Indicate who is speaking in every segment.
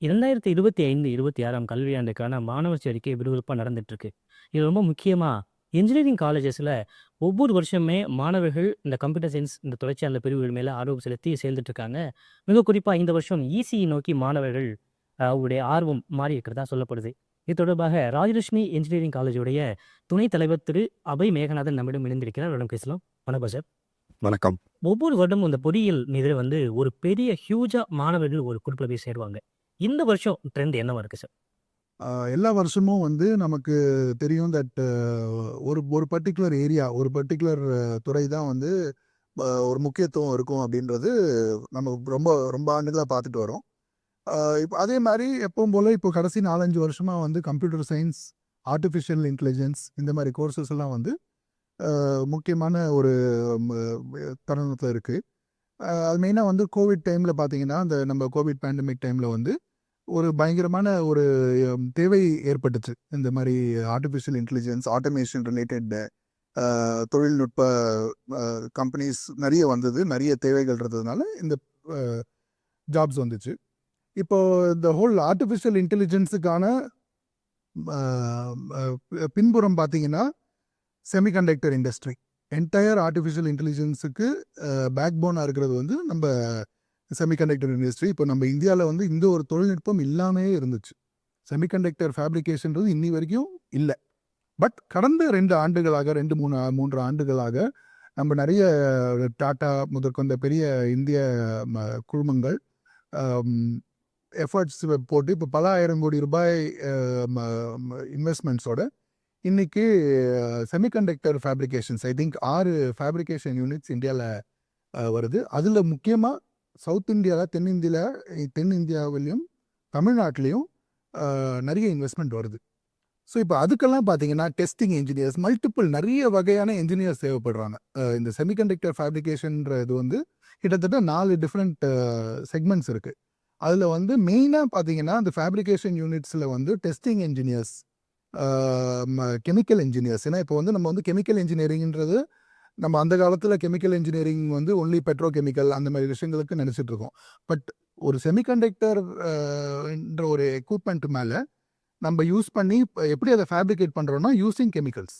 Speaker 1: 2025, 26ஆம் கல்வியாண்டுக்கான மாணவர் சேர்க்கை விறுவிறுப்பா நடந்துட்டு இருக்கு. இது ரொம்ப முக்கியமா இன்ஜினியரிங் காலேஜஸ்ல ஒவ்வொரு வருஷமே மாணவர்கள் இந்த கம்ப்யூட்டர் சயின்ஸ் இந்த தொடர்ச்சியான பிரிவுகள் மேல ஆர்வம் செலுத்தி சேர்ந்துட்டு இருக்காங்க. மிக குறிப்பா இந்த வருஷம் இசிஇ நோக்கி மாணவர்கள் அவருடைய ஆர்வம் மாறி இருக்கிறதா சொல்லப்படுது. இது தொடர்பாக ராஜலட்சுமி இன்ஜினியரிங் காலேஜுடைய துணைத் தலைவர் திரு அபய் மேகநாதன் நம்மிடம் இணைந்திருக்கிறார். அவரிடம் பேசலாம். வணக்கம் சார்.
Speaker 2: வணக்கம்.
Speaker 1: ஒவ்வொரு வருடமும் இந்த பொறியியல் மீது வந்து ஒரு பெரிய ஹியூஜா மாணவர்கள் ஒரு குரூப்ல போய் சேருவாங்க. இந்த வருஷம் ட்ரெண்ட் என்னவா இருக்கு சார்?
Speaker 2: எல்லா வருஷமும் வந்து நமக்கு தெரியும் தட் ஒரு ஒரு பர்ட்டிகுலர் ஏரியா, ஒரு பர்ட்டிகுலர் துறை தான் வந்து ஒரு முக்கியத்துவம் இருக்கும் அப்படின்றது நம்ம ரொம்ப ரொம்ப ஆண்டுகளா பார்த்துட்டு வரோம். இப்ப அதே மாரி எப்பவும் போல இப்போ கடைசி 4, 5 வருஷமா வந்து கம்ப்யூட்டர் சயின்ஸ், ஆர்ட்டிஃபிஷியல் இன்டெலிஜென்ஸ் இந்த மாரி கோர்சஸ் எல்லாம் வந்து முக்கியமான ஒரு ம தருணத்துல இருக்கு. அது மெயினா வந்து கோவிட் டைம்ல பார்த்தீங்கன்னா, அந்த நம்ம கோவிட் பேண்டமிக் டைம்ல வந்து ஒரு பயங்கரமான ஒரு தேவை ஏற்பட்டுச்சு. இந்த மாரி ஆர்ட்டிஃபிஷியல் இன்டெலிஜென்ஸ், ஆட்டோமேஷன் ரிலேட்டட் தொழில்நுட்ப கம்பெனிஸ் நெறைய வந்தது. நெறைய தேவைகள் இருந்ததுனால இந்த அ ஜாப்ஸ் வந்துச்சு. இப்போ இந்த ஹோல் ஆர்ட்டிஃபிஷியல் இன்டெலிஜென்ஸுக்கான அ அ பின்புறம் பார்த்தீங்கன்னா, செமிகண்டக்டர் இண்டஸ்ட்ரி. என்டயர் ஆர்ட்டிஃபிஷியல் இன்டெலிஜென்ஸுக்கு பேக் போனா இருக்கிறது வந்து நம்ப செமிகண்டக்டர் இண்டஸ்ட்ரி. இப்போ நம்ம இந்தியால வந்து இந்த ஒரு தொழில்நுட்பம் இல்லாமயே இருந்துச்சு. செமிகண்டக்டர் ஃபேப்ரிகேஷன்றது இன்னி வரைக்கும் இல்ல. பட் கடந்த 2 ஆண்டுகளாக 2, 3 ஆண்டுகளாக நம்ம நெறைய டாடா முதற்கொண்ட பெரிய இந்திய குழுமங்கள் அம் எஃபர்ட்ஸ் போட்டு இப்போ பல ஆயிரம் கோடி ரூபாய் இன்வெஸ்ட்மெண்ட்ஸோட இன்னைக்கு semiconductor fabrications I think 6 fabrication units இந்தியால வருது. அதுல முக்கியமா சவுத் இந்தியால, தென்னிந்தியாவிலும், தமிழ்நாட்டிலயும் நெறைய இன்வெஸ்ட்மெண்ட் வருது. ஸோ இப்போ அதுக்கெல்லாம் பார்த்தீங்கன்னா, டெஸ்டிங் என்ஜினியர்ஸ் மல்டிபிள் நெறைய வகையான என்ஜினியர்ஸ் தேவைப்படுறாங்க. இந்த செமிகண்டக்டர் ஃபேப்ரிகேஷன்ற இது வந்து கிட்டத்தட்ட 4 டிஃபரெண்ட் செக்மெண்ட்ஸ் இருக்கு. அதுல வந்து மெயினா பார்த்தீங்கன்னா, அந்த ஃபேப்ரிகேஷன் யூனிட்ஸ்ல வந்து டெஸ்டிங் என்ஜினியர்ஸ், கெமிக்கல் என்ஜினியர்ஸ். ஏன்னா இப்போ வந்து நம்ம வந்து கெமிக்கல் என்ஜினியரிங்ன்றது நம்ம அந்த காலத்துல கெமிக்கல் என்ஜினியரிங் வந்து ஒன்லி பெட்ரோ கெமிக்கல் அந்த மாதிரி விஷயங்களுக்கு நினைச்சிட்டு இருக்கோம். பட் ஒரு செமிகண்டக்டர் என்ற ஒரு எக்யூப்மெண்ட் மேல நம்ம யூஸ் பண்ணி எப்படி அதை ஃபேப்ரிகேட் பண்றோம்னா யூசிங் கெமிக்கல்ஸ்.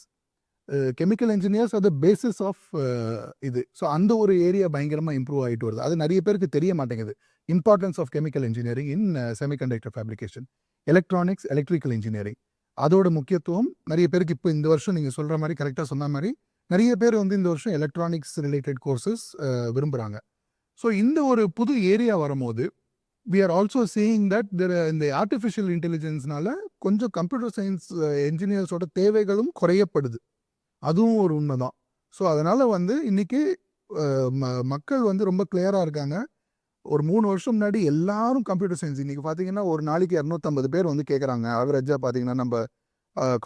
Speaker 2: கெமிக்கல் என்ஜினியர்ஸ் அது பேசிஸ் ஆஃப் இது. ஸோ அந்த ஒரு ஏரியா பயங்கரமா இம்ப்ரூவ் ஆகிட்டு வருது. அது நிறைய பேருக்கு தெரிய மாட்டேங்குது. Importance of chemical engineering in semiconductor fabrication. Electronics, electrical engineering அதோட முக்கியத்துவம் நிறைய பேருக்கு இப்போ இந்த வருஷம் நீங்க சொல்ற மாதிரி கரெக்டாக சொன்ன மாதிரி நிறைய பேர் வந்து இந்த வருஷம் எலக்ட்ரானிக்ஸ் ரிலேட்டட் கோர்சஸ் விரும்புகிறாங்க. ஸோ இந்த ஒரு புது ஏரியா வரும்போது we are also seeing that இந்த ஆர்டிஃபிஷியல் இன்டெலிஜென்ஸ்னால கொஞ்சம் கம்ப்யூட்டர் சயின்ஸ் என்ஜினியர்ஸோட தேவைகளும் குறையப்படுது. அதுவும் ஒரு உண்மைதான். ஸோ அதனால வந்து இன்னைக்கு மக்கள் வந்து ரொம்ப கிளியரா இருக்காங்க. ஒரு 3 வருஷம் முன்னாடி எல்லாரும் கம்ப்யூட்டர் சயின்ஸ், இன்னைக்கு பார்த்தீங்கன்னா ஒரு நாளைக்கு 250 பேர் வந்து கேட்குறாங்க. ஆவரேஜா பார்த்தீங்கன்னா நம்ம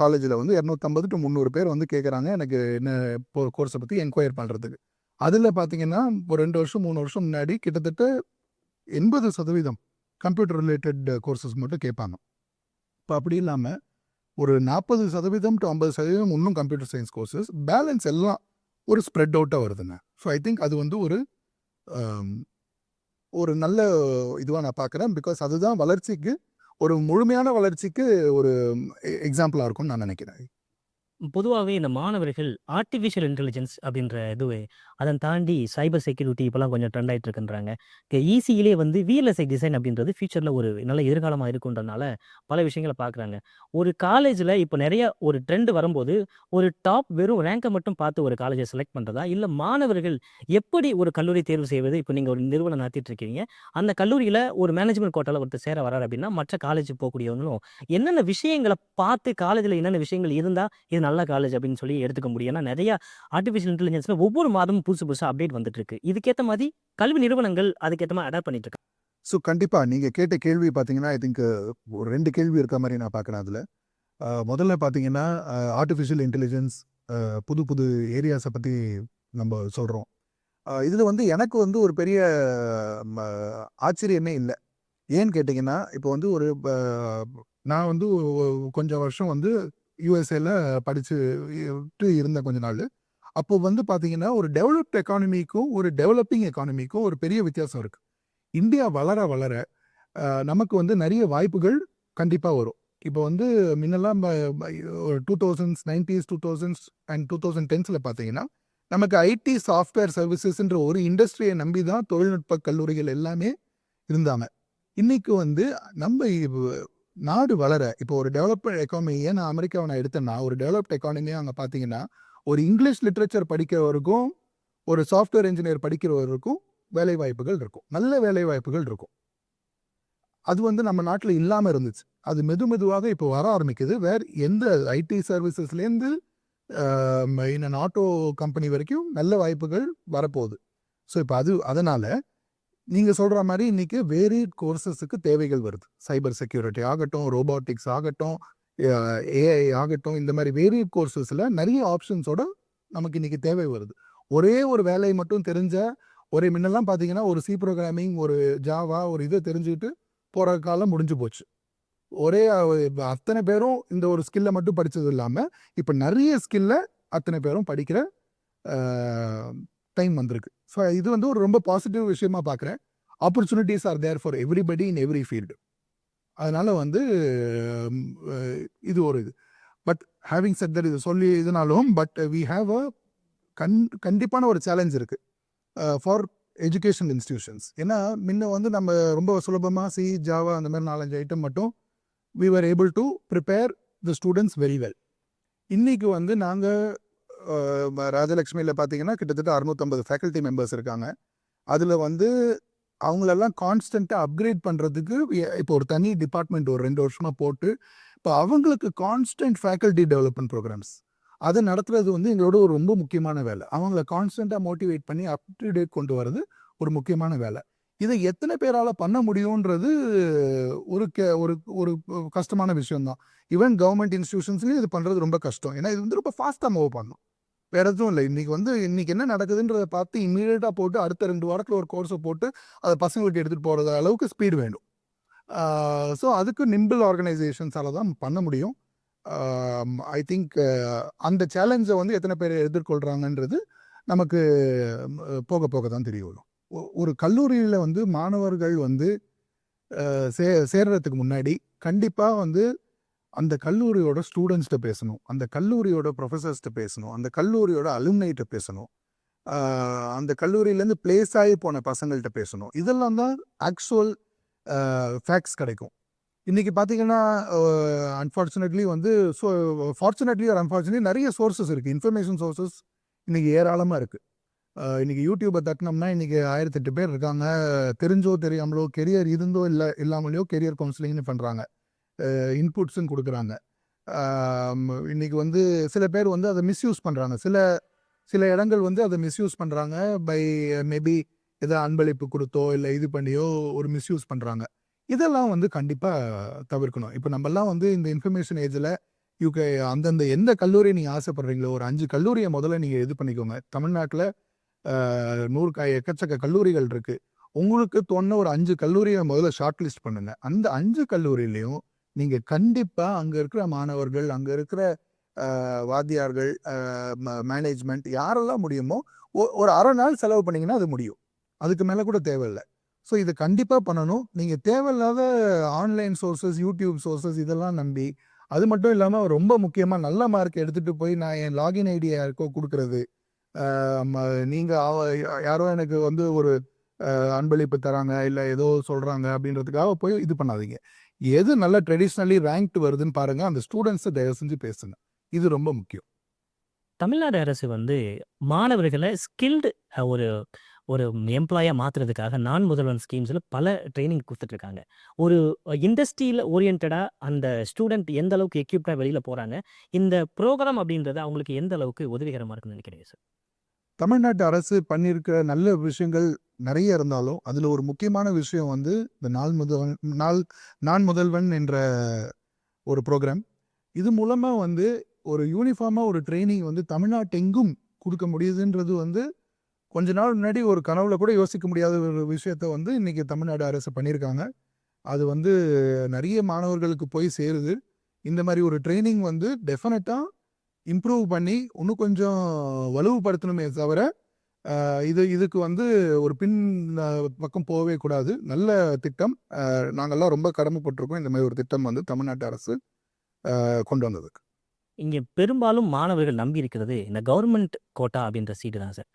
Speaker 2: காலேஜில் வந்து 250 to 300 பேர் வந்து கேட்குறாங்க எனக்கு என்ன கோர்ஸை பற்றி என்கொயர் பண்ணுறதுக்கு. அதில் பார்த்தீங்கன்னா ஒரு 2 வருஷம் 3 வருஷம் முன்னாடி கிட்டத்தட்ட 80% கம்ப்யூட்டர் ரிலேட்டட் கோர்சஸ் மட்டும் கேட்பாங்க. இப்போ அப்படி இல்லாமல் ஒரு 40% to 50% இன்னும் கம்ப்யூட்டர் சயின்ஸ் கோர்சஸ், பேலன்ஸ் எல்லாம் ஒரு ஸ்ப்ரெட் அவுட்டாக வருதுங்க. ஸோ ஐ திங்க் அது வந்து ஒரு நல்ல இதுவாக நான் பார்க்குறேன். பிகாஸ் அதுதான் வளர்ச்சிக்கு, ஒரு முழுமையான வளர்ச்சிக்கு ஒரு எக்ஸாம்பிளாக இருக்கும்னு நான் நினைக்கிறேன்.
Speaker 1: பொதுவாவே இந்த மாணவர்கள் ஆர்ட்டிஃபிஷியல் இன்டெலிஜென்ஸ் அப்படின்ற இதுவே, அதன் தாண்டி சைபர் செக்யூரிட்டி இப்பலாம் கொஞ்சம் ட்ரெண்ட் ஆயிட்டு இருக்குன்றாங்க. ஈஸியிலேயே வந்து விஎல்எஸ்ஐ டிசைன் அப்படின்றது ஃபியூச்சர்ல ஒரு நல்ல எதிர்காலமா இருக்குன்றனால பல விஷயங்கள பார்க்குறாங்க. ஒரு காலேஜ்ல இப்போ நெறைய ஒரு ட்ரெண்ட் வரும்போது, ஒரு டாப் வெறும் ரேங்க மட்டும் பார்த்து ஒரு காலேஜ செலக்ட் பண்றதா? இல்ல மாணவர்கள் எப்படி ஒரு கல்லூரி தேர்வு செய்வது? இப்போ நீங்க ஒரு நிறுவனம் நடத்திட்டு இருக்கீங்க. அந்த கல்லூரியில ஒரு மேனேஜ்மென்ட் கோட்டால ஒருத்தர் சேர வராரு அப்படின்னா, மற்ற காலேஜுக்கு போகக்கூடியவங்களும் என்னென்ன விஷயங்கள பார்த்து காலேஜ்ல என்னென்ன விஷயங்கள் இருந்தா, இது நல்ல காலேஜ் அப்படின்னு சொல்லி எடுத்துக்க முடியும். ஏன்னா நெறைய ஆர்ட்டிஃபிஷியல் இன்டெலிஜென்ஸ்ல ஒவ்வொரு மாதமும் புதுசு புதுசா அப்டேட் வந்துட்டு இருக்கு. இதுக்கேத்த மாரி கல்வி நிறுவனங்கள் அதுக்கேத்த மாரி அடாப்ட் பண்ணிட்டு இருக்காங்க.
Speaker 2: ஸோ கண்டிப்பா நீங்க கேட்ட கேள்வி பார்த்தீங்கன்னா, ஐ திங்க் ஒரு 2 கேள்வி இருக்க மாரி நான் பார்க்குறேன் அதுல. முதல்ல பார்த்தீங்கன்னா, ஆர்ட்டிஃபிஷியல் இன்டெலிஜென்ஸ் புது புது ஏரியாஸ பத்தி நம்ம சொல்றோம். இதுல வந்து எனக்கு வந்து ஒரு பெரிய ம ஆச்சரியமே இல்ல. ஏன்னு கேட்டீங்கன்னா, இப்போ வந்து ஒரு நான் வந்து கொஞ்சம் வருஷம் வந்து யுஎஸ்ஏல படிச்சுட்டு இருந்தேன் கொஞ்ச நாளு. அப்போ வந்து பார்த்தீங்கன்னா, ஒரு டெவலப்ட் எக்கானமிக்கும், ஒரு டெவலப்பிங் எக்கானமிக்கும் ஒரு பெரிய வித்தியாசம் இருக்கு. இந்தியா வளர வளர நமக்கு வந்து நிறைய வாய்ப்புகள் கண்டிப்பா வரும். இப்போ வந்து முன்னெல்லாம் 2000s, 90s, 2000s அண்ட் 2010ஸ்ல பார்த்தீங்கன்னா, நமக்கு ஐடி சாஃப்ட்வேர் சர்வீசஸ்ன்ற ஒரு இண்டஸ்ட்ரிய நம்பி தான் தொழில்நுட்ப கல்லூரிகள் எல்லாமே இருந்தாங்க. இன்னைக்கு வந்து நம்ம நாடு வளர இப்போ ஒரு டெவலப்டு எக்கானமி நான் அமெரிக்காவை நான் எடுத்தேன்னா, ஒரு டெவலப்டு எக்கானமியா அங்க பார்த்தீங்கன்னா, ஒரு இங்கிலீஷ் லிட்ரேச்சர் படிக்கிறவருக்கும், ஒரு சாஃப்ட்வேர் இன்ஜினியர் படிக்கிறவருக்கும் வேலை வாய்ப்புகள் இருக்கும். நல்ல வேலை வாய்ப்புகள் இருக்கும். அது வந்து நம்ம நாட்டுல இல்லாம இருந்துச்சு. அது மெதுவாக இப்போ வர ஆரம்பிக்குது. எந்த ஐடி சர்வீசஸ்லேருந்து இன் ஆட்டோ கம்பெனி வரைக்கும் நல்ல வாய்ப்புகள் வரப்போகுது. ஸோ இப்போ அதனால நீங்க சொல்ற மாரி இன்னைக்கு வேரியட் கோர்சஸுக்கு தேவைகள் வருது. சைபர் செக்யூரிட்டி ஆகட்டும், ரோபோட்டிக்ஸ் ஆகட்டும், ஏஐ ஆகட்டும், இந்த மாரி வேரியட் கோர்சஸ்ல நிறைய ஆப்ஷன்ஸோட நமக்கு இன்னைக்கு தேவை வருது. ஒரே ஒரு வேலை மட்டும் தெரிஞ்ச முன்னெல்லாம் பார்த்தீங்கன்னா, ஒரு சி புரோகிராமிங், ஒரு ஜாவா, ஒரு இத தெரிஞ்சுக்கிட்டு போற காலம் முடிஞ்சு போச்சு. அத்தனை பேரும் இந்த ஒரு ஸ்கில்ல மட்டும் படிச்சது இல்லாம, இப்ப நிறைய ஸ்கில்ல அத்தனை பேரும் படிக்கிற அ டைம் வந்திருக்கு. ஸோ இது வந்து ஒரு ரொம்ப பாசிட்டிவ் விஷயமா பார்க்குறேன். Opportunities are there for everybody in every field. அதனால வந்து அ இது ஒரு இது. பட் ஹேவிங் செட் தட் இது சொல்லி இதுனாலும், பட் வி ஹேவ் கண்டிப்பான ஒரு சேலஞ்ச் இருக்கு. For educational institutions. ஏன்னா முன்ன வந்து நம்ம ரொம்ப சுலபமா சி, ஜாவா அந்த மாதிரி 4, 5 ஐட்டம் மட்டும் we were able to prepare the students very well. இன்னைக்கு வந்து நாங்க ராஜலட்சுமியில பார்த்தீங்கன்னா, கிட்டத்தட்ட 650 ஃபேக்கல்டி மெம்பர்ஸ் இருக்காங்க. அதுல வந்து அவங்களெல்லாம் கான்ஸ்டன்ட்டா அப்கிரேட் பண்றதுக்கு இப்போ ஒரு தனி டிபார்ட்மெண்ட் ஒரு 2 வருஷமா போட்டு, இப்போ அவங்களுக்கு கான்ஸ்டன்ட் ஃபேக்கல்டி டெவலப்மென்ட் ப்ரோகிராம்ஸ் அத நடத்துறது வந்து எங்களோட ஒரு ரொம்ப முக்கியமான வேலை. அவங்கள கான்ஸ்டன்ட்டா மோட்டிவேட் பண்ணி அப் டு டேட் கொண்டு வரது ஒரு முக்கியமான வேலை. இத எத்தனை பேரால பண்ண முடியும்ன்றது ஒரு ஒரு கஷ்டமான விஷயம் தான். ஈவன் கவர்மெண்ட் இன்ஸ்டிடியூஷன்ஸ்லயும் இது பண்றது ரொம்ப கஷ்டம். ஏன்னா இது வந்து ரொம்ப ஃபாஸ்ட்டா மூவ் பண்ணணும். வேற எதுவும் இல்ல. இன்னைக்கு என்ன நடக்குதுன்றத பார்த்து இம்மீடியட்டா போட்டு அடுத்த 2 வாரத்துல ஒரு கோர்ஸ போட்டு அத பசங்களுக்கு எடுத்துட்டு போறது அளவுக்கு ஸ்பீடு வேணும். ஸோ அதுக்கு நிம்பிள் ஆர்கனைசேஷன்ஸால தான் பண்ண முடியும். ஐ திங்க் அந்த சேலஞ்ச வந்து எத்தனை பேர் எதிர்கொள்றாங்கன்றது நமக்கு போக போக தான் தெரிய வரும். ஒரு கல்லூரியில வந்து மாணவர்கள் வந்து சேர்றதுக்கு முன்னாடி கண்டிப்பா வந்து அந்த கல்லூரியோட ஸ்டூடெண்ட்ஸ்ட்ட பேசணும். அந்த கல்லூரியோட ப்ரொஃபசர்ஸ்ட்ட பேசணும். அந்த கல்லூரியோட அலும்னைட்ட பேசணும். அந்த கல்லூரியிலேருந்து பிளேஸ் ஆகி போன பசங்கள்ட்ட பேசணும். இதெல்லாம் தான் ஆக்சுவல் ஃபேக்ட்ஸ் கிடைக்கும். இன்னைக்கு பார்த்தீங்கன்னா, அன்ஃபார்ச்சுனேட்லி வந்து ஃபார்ச்சுனேட்லி ஆர் அன்ஃபார்ச்சுனேட்லி நிறைய சோர்சஸ் இருக்கு. இன்ஃபர்மேஷன் சோர்சஸ் இன்னைக்கு ஏராளமா இருக்கு. இன்னைக்கு யூடியூபை தட்டினோம்னா இன்னைக்கு 1008 பேர் இருக்காங்க. தெரிஞ்சோ தெரியாமலோ கெரியர் இருந்தோ இல்லாமலையோ கெரியர் கவுன்சிலிங்னு பண்றாங்க. இன்புட்ஸ்ன்னு கொடுக்குறாங்க. இன்னைக்கு வந்து சில பேர் வந்து அதை மிஸ்யூஸ் பண்றாங்க. சில இடங்கள் வந்து அதை மிஸ்யூஸ் பண்றாங்க. பை மேபி ஏதோ அன்பளிப்பு கொடுத்தோ இல்லை இது பண்ணியோ ஒரு மிஸ்யூஸ் பண்றாங்க. இதெல்லாம் வந்து கண்டிப்பா தவிர்க்கணும். இப்போ நம்மலாம் வந்து இந்த இன்ஃபர்மேஷன் ஏஜ்ல அந்தந்த எந்த கல்லூரி நீங்க ஆசைப்படுறீங்களோ ஒரு 5 கல்லூரியை முதல்ல நீங்க இது பண்ணிக்கோங்க. தமிழ்நாட்டில் 100 எக்கச்சக்க கல்லூரிகள் இருக்கு. உங்களுக்கு தோணுன ஒரு 5 கல்லூரியை முதல்ல ஷார்ட் லிஸ்ட் பண்ணுங்க. அந்த 5 கல்லூரியிலையும் நீங்க கண்டிப்பா அங்க இருக்கிற மாணவர்கள், அங்க இருக்கிற வாத்தியார்கள், மேனேஜ்மெண்ட் யாரெல்லாம் முடியுமோ ஒரு அரை நாள் செலவு பண்ணீங்கன்னா அது முடியும். அதுக்கு மேல கூட தேவையில்லை. ஸோ இதை கண்டிப்பா பண்ணணும். நீங்க தேவையில்லாத ஆன்லைன் சோர்சஸ், யூடியூப் சோர்சஸ் இதெல்லாம் நம்பி, அது மட்டும் இல்லாம ரொம்ப முக்கியமா நல்ல மார்க் எடுத்துட்டு போய் நான் என் லாகின் ஐடி யாருக்கோ கொடுக்கறது, நீங்க யாரோ எனக்கு வந்து ஒரு அன்பளிப்பு தராங்க, இல்ல ஏதோ சொல்றாங்க அப்படின்றதுக்காக போய் இது பண்ணாதீங்க. எது நல்ல ட்ரெடிஷ்னலி ரேங்க்டு வருதுன்னு பாருங்க. அந்த ஸ்டூடெண்ட்ஸை தயவு செஞ்சு பேசுங்க. இது ரொம்ப முக்கியம்.
Speaker 1: தமிழ்நாடு அரசு வந்து மாணவர்களை ஸ்கில்டு ஒரு ஒரு எம்ப்ளாயா மாத்துறதுக்காக நான் முதல்வன் ஸ்கீம்ஸ்ல பல ட்ரெய்னிங் குடுத்துட்டு இருக்காங்க. ஒரு இண்டஸ்ட்ரியில ஓரியன்டடா அந்த ஸ்டூடண்ட் எந்த அளவுக்கு எக்யூப்டா வெளியில போறாங்க. இந்த புரோகிராம் அப்படின்றது அவங்களுக்கு எந்த அளவுக்கு உதவிகரமா இருக்குன்னு நினைக்கிறீங்க சார்?
Speaker 2: தமிழ்நாட்டு அரசு பண்ணியிருக்கிற நல்ல விஷயங்கள் நிறைய இருந்தாலும், அதுல ஒரு முக்கியமான விஷயம் வந்து இந்த நான் முதல்வன் என்ற ஒரு ப்ரோகிராம். இது மூலமா வந்து ஒரு யூனிஃபார்மா ஒரு ட்ரெய்னிங் வந்து தமிழ்நாட்டெங்கும் குடுக்க முடியுதுன்றது வந்து கொஞ்ச நாள் முன்னாடி ஒரு கனவுல கூட யோசிக்க முடியாத ஒரு விஷயத்த வந்து இன்னைக்கு தமிழ்நாடு அரசு பண்ணியிருக்காங்க. அது வந்து நிறைய மாணவர்களுக்கு போய் சேருது. இந்த மாதிரி ஒரு ட்ரெய்னிங் வந்து டெஃபினட்டா இம்ப்ரூவ் பண்ணி இன்னும் கொஞ்சம் வலுவுபடுத்தணுமே தவிர, இதுக்கு வந்து ஒரு பின் பக்கம் போகவே கூடாது. நல்ல திட்டம். நாங்கள்லாம் ரொம்ப கடமைப்பட்டிருக்கோம். இந்த மாதிரி ஒரு திட்டம் வந்து தமிழ்நாட்டு அரசு கொண்டு வந்ததுக்கு.
Speaker 1: இங்க பெரும்பாலும் மாணவர்கள் நம்பி இருக்கிறது இந்த கவர்மெண்ட் கோட்டா அப்படின்ற சீட்டு தான் சார்.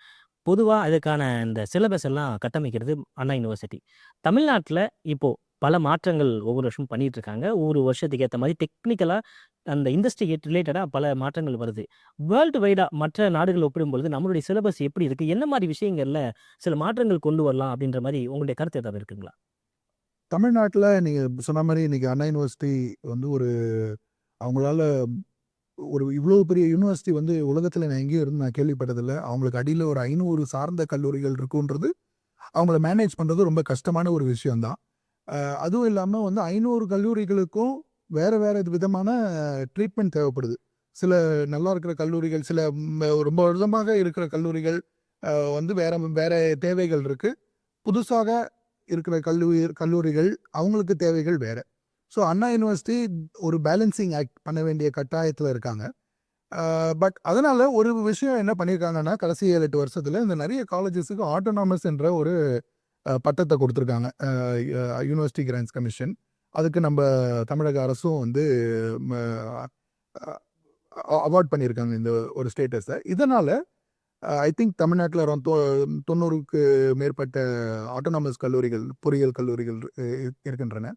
Speaker 1: பொதுவா அதுக்கான இந்த சிலபஸ் எல்லாம் கட்டமைக்கிறது அண்ணா யுனிவர்சிட்டி. தமிழ்நாட்டுல இப்போ பல மாற்றங்கள் ஒவ்வொரு வருஷமும் பண்ணிட்டு இருக்காங்க. ஒவ்வொரு வருஷத்துக்கு ஏத்த மாரி டெக்னிக்கலா அந்த இண்டஸ்ட்ரி ரிலேட்டடா பல மாற்றங்கள் வருது. வேர்ல்டு வைடா மற்ற நாடுகள் ஒப்பிடும்பொழுது நம்மளுடைய சிலபஸ் எப்படி இருக்கு? என்ன மாரி விஷயங்கள்ல சில மாற்றங்கள் கொண்டு வரலாம் அப்படின்ற மாரி உங்களுடைய கருத்து ஏதாவது இருக்குங்களா?
Speaker 2: தமிழ்நாட்டுல நீங்க சொன்ன மாரி இன்னைக்கு அண்ணா யுனிவர்சிட்டி வந்து அவங்களால இவ்வளோ பெரிய யூனிவர்சிட்டி வந்து உலகத்துல நான் எங்கேயும் இருந்து நான் கேள்விப்பட்டதில்ல. அவங்களுக்கு அடியில ஒரு 500 சார்ந்த கல்லூரிகள் இருக்குன்றது, அவங்கள மேனேஜ் பண்றது ரொம்ப கஷ்டமான ஒரு விஷயம் தான். அதுவும் இல்லாம வந்து 500 கல்லூரிகளுக்கும் வேற வேற விதமான ட்ரீட்மெண்ட் தேவைப்படுது. சில நல்லா இருக்கிற கல்லூரிகள், சில ரொம்ப வருடமாக இருக்கிற கல்லூரிகள் வந்து வேற வேற தேவைகள் இருக்கு. புதுசாக இருக்கிற கல்லூரிகள் அவங்களுக்கு தேவைகள் வேற. ஸோ அண்ணா யுனிவர்சிட்டி ஒரு பேலன்சிங் ஆக்ட் பண்ண வேண்டிய கட்டாயத்துல இருக்காங்க. பட் அதனால ஒரு விஷயம் என்ன பண்ணியிருக்காங்கன்னா, கடைசி 7, 8 வருஷத்துல இந்த நெறைய காலேஜஸுக்கு ஆட்டோனாமஸ் என்ற ஒரு பட்டத்த குடுத்துருக்காங்க. University grants commission. அதுக்கு நம்ப தமிழக அரசும் வந்து ம அ அவார்ட் பண்ணியிருக்காங்க இந்த ஒரு ஸ்டேட்டஸ. இதனால ஐ திங்க் தமிழ்நாட்டுல அரௌண்ட் 90க்கு மேற்பட்ட ஆட்டோனாமஸ் கல்லூரிகள், பொறியியல் கல்லூரிகள் இருக்கின்றன.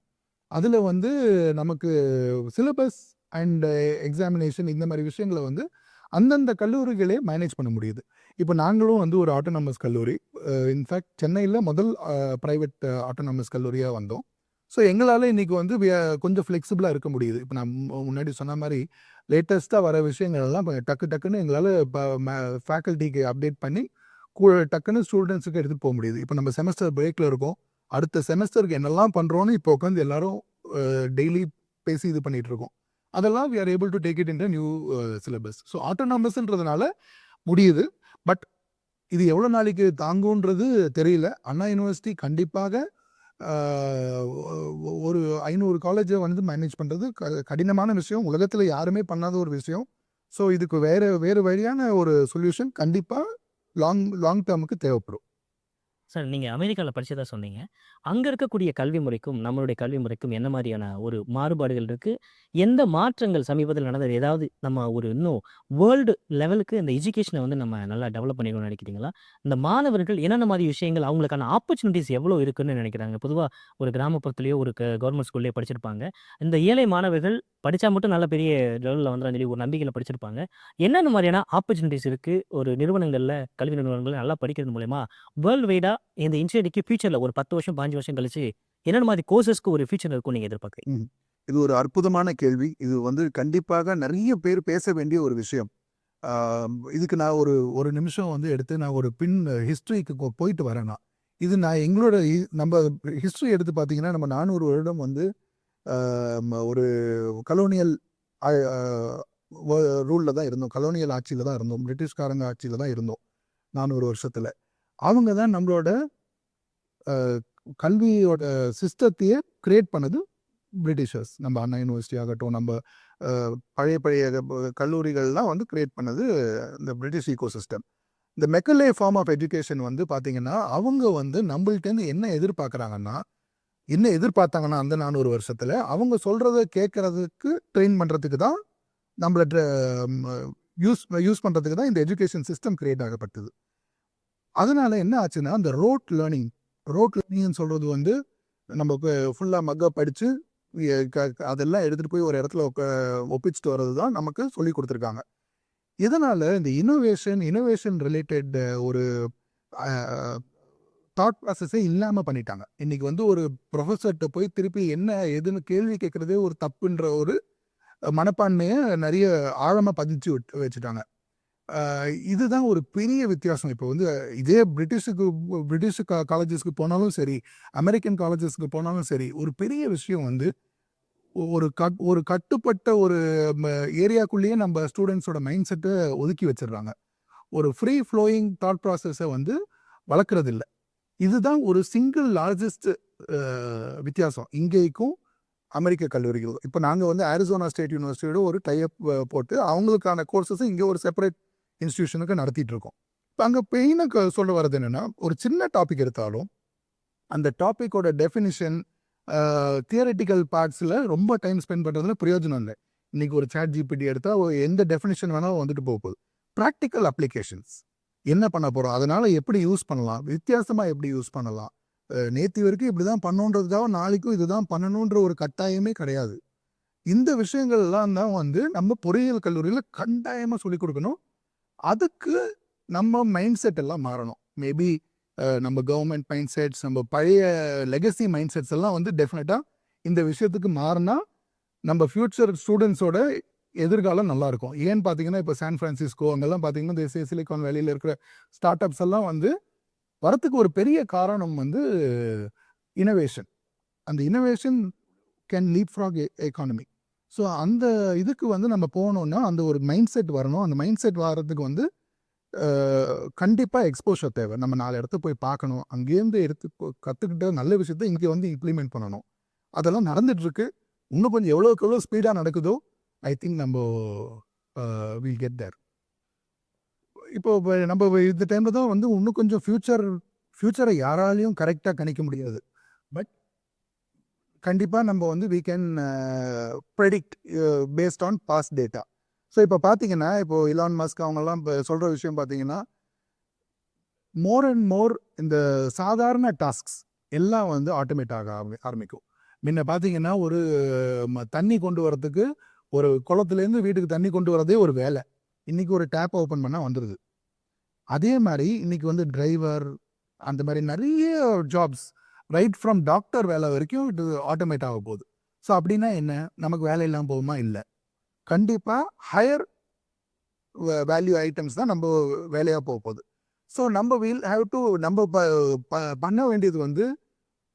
Speaker 2: அதுல வந்து நமக்கு சிலபஸ் அண்ட் எக்ஸாமினேஷன் இந்த மாரி விஷயங்கள வந்து அந்தந்த கல்லூரிகளே மேனேஜ் பண்ண முடியுது. இப்ப நாங்களும் வந்து ஒரு ஆட்டோனாமஸ் கல்லூரி. இன்ஃபாக்ட் சென்னையில முதல் பிரைவேட் ஆட்டோனாமஸ் கல்லூரியா வந்தோம். ஸோ எங்களால இன்னைக்கு வந்து கொஞ்சம் ஃப்ளெக்சிபிளா இருக்க முடியுது. இப்ப நான் முன்னாடி சொன்ன மாரி லேட்டஸ்ட்டா வர விஷயங்கள் எல்லாம் டக்கு டக்குன்னு எங்களால ஃபேக்கல்டிக்கு அப்டேட் பண்ணி டக்குன்னு ஸ்டூடண்ட்ஸுக்கு எடுத்துட்டு போ முடியுது. இப்ப நம்ம செமஸ்டர் பிரேக்ல இருக்கோம். அடுத்த செமஸ்டருக்கு என்னெல்லாம் பண்றோம்னு இப்போ உட்காந்து எல்லாரும் டெய்லி பேசி இது பண்ணிட்டு இருக்கோம். அதெல்லாம் we are able to take it in new syllabus. So ஆட்டோனாமஸ்ன்றதுனால முடியுது. பட் இது எவ்வளோ நாளைக்கு தாங்குன்றது தெரியல. அண்ணா யுனிவர்சிட்டி கண்டிப்பாக ஒரு 500 காலேஜ வந்து மேனேஜ் பண்றது கடினமான விஷயம். உலகத்துல யாருமே பண்ணாத ஒரு விஷயம். ஸோ இதுக்கு வேறு வழியான ஒரு சொல்யூஷன் கண்டிப்பா லாங் டெர்முக்கு தேவைப்படும்.
Speaker 1: சார் நீங்க அமெரிக்கால படிச்சதா சொன்னீங்க. அங்க இருக்கக்கூடிய கல்வி முறைக்கும், நம்மளுடைய கல்வி முறைக்கும் என்ன மாரியான ஒரு மாறுபாடுகள் இருக்கு? எந்த மாற்றங்கள் சமீபத்தில நடந்தது? ஏதாவது நம்ம ஒரு இன்னும் வேர்ல்டு லெவலுக்கு இந்த எஜுகேஷன வந்து நம்ம நல்லா டெவலப் பண்ணிக்கணும்னு நெனைக்கிறீங்களா? இந்த மாணவர்கள் என்னென்ன மாரி விஷயங்கள் அவங்களுக்கான ஆப்பர்ச்சுனிட்டீஸ் எவ்வளோ இருக்குன்னு நெனைக்கிறாங்க? பொதுவா ஒரு கிராமப்புறத்திலேயோ, ஒரு கவர்மெண்ட் ஸ்கூல்லயோ படிச்சிருப்பாங்க. இந்த ஏழை மாணவர்கள் படிச்சா மட்டும் நல்ல பெரிய லெவல்ல வந்துரும்னு சொல்லி ஒரு நம்பிக்கையில படிச்சிருப்பாங்க. என்னென்ன மாரியான ஆப்பர்ச்சுனிட்டீஸ் இருக்கு? ஒரு நிறுவனங்கள்ல, கல்வி நிறுவனங்கள்ல நல்லா படிக்கிறது மூலியமா வேர்ல்ட் வைடா இந்த இன்ஜினியரிங்க்கு ஃபியூச்சர்ல ஒரு 10 வருஷம், 15 வருஷம் கழிச்சு என்னென்ன மாரி கோர்ஸஸ்க்கு ஒரு ஃபியூச்சர் இருக்கும்னு நீங்க எதிர்பார்க்கிறீங்க?
Speaker 2: ம். இது ஒரு அற்புதமான கேள்வி. இது வந்து கண்டிப்பாக நெறைய பேர் பேச வேண்டிய ஒரு விஷயம். ஆ இதுக்கு நான் ஒரு நிமிஷம் வந்து எடுத்து நான் ஒரு ஹிஸ்டரிக்கு போயிட்டு வரேன் நான். இது நான் எங்களோட நம்ம ஹிஸ்டரி எடுத்து பார்த்தீங்கன்னா, நம்ம 400 வருடம் வந்து ஆ ஒரு கலோனியல் ஆ வ ரூல்ல தான் இருந்தோம். கலோனியல் ஆட்சியில தான் இருந்தோம். பிரிட்டிஷ்காரங்க ஆட்சியில தான் இருந்தோம். 400 வருஷத்துல. அவங்க தான் நம்மளோட அ கல்வியோட சிஸ்டத்தையே கிரியேட் பண்ணது பிரிட்டிஷர்ஸ். நம்ம அண்ணா யுனிவர்சிட்டி ஆகட்டும், நம்ம பழைய பழைய கல்லூரிகள்லாம் வந்து கிரியேட் பண்ணது இந்த பிரிட்டிஷ் ஈகோ சிஸ்டம். இந்த மெக்கலே ஃபார்ம் ஆஃப் எஜுகேஷன் வந்து பார்த்தீங்கன்னா, அவங்க வந்து நம்மள்ட்டேருந்து என்ன எதிர்பார்த்தாங்கன்னா அந்த 400 வருஷத்துல, அவங்க சொல்றத கேட்கறதுக்கு ட்ரெயின் பண்றதுக்கு தான் நம்மள யூஸ் யூஸ் பண்றதுக்கு தான் இந்த எஜுகேஷன் சிஸ்டம் கிரியேட் ஆகப்பட்டது. அதனால என்ன ஆச்சுன்னா, அந்த ரோட் லேர்னிங்ன்னு சொல்றது வந்து நமக்கு ஃபுல்லா மக்கப் படிச்சு, எ க அதெல்லாம் எடுத்துட்டு போய் ஒரு இடத்துல ஒப்பிச்சுட்டு வர்றது தான் நமக்கு சொல்லிக் குடுத்துருக்காங்க. இதனால இந்த இன்னோவேஷன் ரிலேட்டட் ஒரு அ தாட் ப்ராசஸே இல்லாம பண்ணிட்டாங்க. இன்னைக்கு வந்து ஒரு புரொஃபசர்ட்ட போய் திருப்பி என்ன ஏதுன்னு கேள்வி கேட்கிறதே ஒரு தப்புன்ற ஒரு மனப்பான்மைய நெறைய ஆழமா பதிச்சு வச்சுட்டாங்க. இதுதான் ஒரு பெரிய வித்தியாசம். இப்போ வந்து இதே பிரிட்டிஷ் காலேஜஸ்க்கு போனாலும் சரி, அமெரிக்கன் காலேஜஸ்க்கு போனாலும் சரி, ஒரு பெரிய விஷயம் வந்து ஒரு கட்டுப்பட்ட ஒரு ம ஏரியாக்குள்ளேயே நம்ப ஸ்டூடண்ட்ஸோட மைண்ட் செட்ட ஒதுக்கி வச்சுடுறாங்க. ஒரு ஃப்ரீ ஃப்ளோயிங் தாட் ப்ராசஸ வந்து வளர்க்கறதில்ல. இதுதான் ஒரு சிங்கிள் லார்ஜஸ்ட் அ வித்தியாசம். இங்கேக்கும் அமெரிக்க கல்லூரிகள். இப்ப நாங்க வந்து அரிசோனா ஸ்டேட் யூனிவர்சிட்டியோட ஒரு டை அப் போட்டு அவங்களுக்கான கோர்ஸஸ இங்க ஒரு செப்பரேட் இன்ஸ்டிடியூஷனுக்கு நடத்திட்டு இருக்கோம். இப்ப அங்கே பெயினாக சொல்ல வர்றது என்னென்னா, ஒரு சின்ன டாபிக் எடுத்தாலும் அந்த டாப்பிக்கோட டெஃபினிஷன் தியரட்டிக்கல் பார்ட்ஸில் ரொம்ப டைம் ஸ்பெண்ட் பண்ணுறதுல பிரயோஜனம் இல்லை. இன்றைக்கி ஒரு சாட் ஜிபிடி எடுத்தால் எந்த டெஃபினிஷன் வேணாலும் வந்துட்டு போகுது. ப்ராக்டிக்கல் அப்ளிகேஷன்ஸ் என்ன பண்ண போகிறோம், அதனால் எப்படி யூஸ் பண்ணலாம், வித்தியாசமாக எப்படி யூஸ் பண்ணலாம், நேற்று வரைக்கும் இப்படி தான் பண்ணணுன்றதுக்காக நாளைக்கும் இதுதான் பண்ணணுன்ற ஒரு கட்டாயமே கிடையாது. இந்த விஷயங்கள்லாம் தான் வந்து நம்ம பொறியியல் கல்லூரியில் கட்டாயமாக சொல்லிக் கொடுக்கணும். அதுக்கு நம்ம மைண்ட் செட் எல்லாம் மாறணும். மேபி நம்ம கவர்மெண்ட் மைண்ட் செட்ஸ், நம்ம பழைய லெகசி மைண்ட் செட்ஸ் எல்லாம் வந்து டெஃபினட்டாக இந்த விஷயத்துக்கு மாறினா நம்ம ஃப்யூச்சர் ஸ்டூடெண்ட்ஸோட எதிர்காலம் நல்லாயிருக்கும். ஏன்னு பார்த்தீங்கன்னா, இப்போ சான் ஃப்ரான்சிஸ்கோ அங்கெல்லாம் பார்த்தீங்கன்னா, தேசிய சிலிகான் வேலியில் இருக்கிற ஸ்டார்ட் அப்ஸ் எல்லாம் வந்து வரத்துக்கு ஒரு பெரிய காரணம் வந்து இனோவேஷன். அந்த innovation can leapfrog economy. So அந்த இதுக்கு வந்து நம்ம போகணுன்னா அந்த ஒரு மைண்ட் செட் வரணும். அந்த மைண்ட் செட் வர்றதுக்கு வந்து கண்டிப்பாக எக்ஸ்போஷர் தேவை. நம்ம 4 இடத்த போய் பார்க்கணும். அங்கேருந்து கற்றுக்கிட்ட நல்ல விஷயத்த இங்கே வந்து இம்ப்ளிமெண்ட் பண்ணணும். அதெல்லாம் நடந்துகிட்ருக்கு. இன்னும் கொஞ்சம் எவ்வளோக்கு எவ்வளோ ஸ்பீடாக நடக்குதோ ஐ திங்க் நம்ம வில் கெட் தேர். இப்போ நம்ம இந்த டைமில் தான் வந்து இன்னும் கொஞ்சம் ஃப்யூச்சரை யாராலையும் கரெக்டாக கணிக்க முடியாது. பட் கண்டிப்பாக நம்ம வந்து we can predict based on past data. So இப்போ பார்த்தீங்கன்னா, இப்போது இலான் மஸ்க் அவங்கெல்லாம் இப்போ சொல்கிற விஷயம் பார்த்தீங்கன்னா, மோர் அண்ட் மோர் இந்த சாதாரண டாஸ்க்ஸ் எல்லாம் வந்து ஆட்டோமேட் ஆக ஆரம்பிக்கும். முன்ன பார்த்தீங்கன்னா, ஒரு தண்ணி கொண்டு வரதுக்கு ஒரு குளத்துலேருந்து வீட்டுக்கு தண்ணி கொண்டு வரதே ஒரு வேலை. இன்றைக்கி ஒரு டேப் ஓப்பன் பண்ணால் வந்துடுது. அதே மாதிரி இன்றைக்கி வந்து டிரைவர் அந்த மாதிரி நிறைய ஜாப்ஸ் ரைட் ஃப்ரம் டாக்டர் வேலை வரைக்கும் இது ஆட்டோமேட் ஆக போகுது. ஸோ அப்படின்னா என்ன, நமக்கு வேலை இல்லாமல் போகுமா? இல்லை. கண்டிப்பாக ஹையர் வேல்யூ ஐட்டம்ஸ் தான் நம்ம வேலையாக போக போகுது. ஸோ நம்ம வில் ஹேவ் டு நம்ம பண்ண வேண்டியது வந்து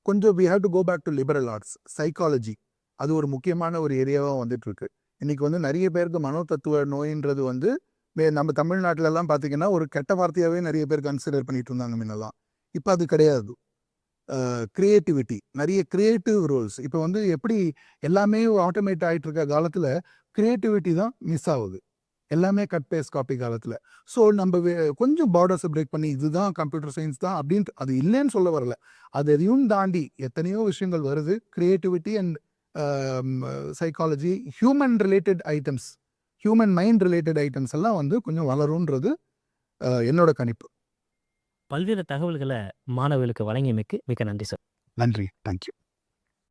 Speaker 2: கொஞ்சம் we have to go back to liberal arts, psychology. அது ஒரு முக்கியமான ஒரு ஏரியாவாக வந்துட்டுருக்கு. இன்றைக்கி வந்து நிறைய பேருக்கு மனோதத்துவ நோயின்றது வந்து நம்ம தமிழ்நாட்டிலலாம் பார்த்திங்கன்னா ஒரு கெட்ட வார்த்தையாகவே நிறைய பேர் கன்சிடர் பண்ணிட்டு இருந்தாங்க முன்னெல்லாம். இப்போ அது கிடையாது. க்ரியேட்டிவிட்டி, நிறைய க்ரியேட்டிவ் ரோல்ஸ் இப்போ வந்து எப்படி எல்லாமே ஆட்டோமேட் ஆகிட்டு இருக்க காலத்தில் க்ரியேட்டிவிட்டி தான் மிஸ் ஆகுது. எல்லாமே கட் பேஸ்ட் காப்பி காலத்தில். ஸோ நம்ம கொஞ்சம் பார்டர்ஸை பிரேக் பண்ணி இதுதான் கம்ப்யூட்டர் சயின்ஸ் தான் அப்படின்ட்டு அது இல்லைன்னு சொல்ல வரல. அது எதையும் தாண்டி எத்தனையோ விஷயங்கள் வருது. Creativity and psychology, human related items, human mind related items எல்லாம் வந்து கொஞ்சம் வளரும்ன்றது என்னோட கணிப்பு.
Speaker 1: பல்வேறு தகவல்களை மாணவர்களுக்கு வழங்கியமைக்கு மிக்க நன்றி சார்.
Speaker 2: நன்றி. தேங்க்யூ.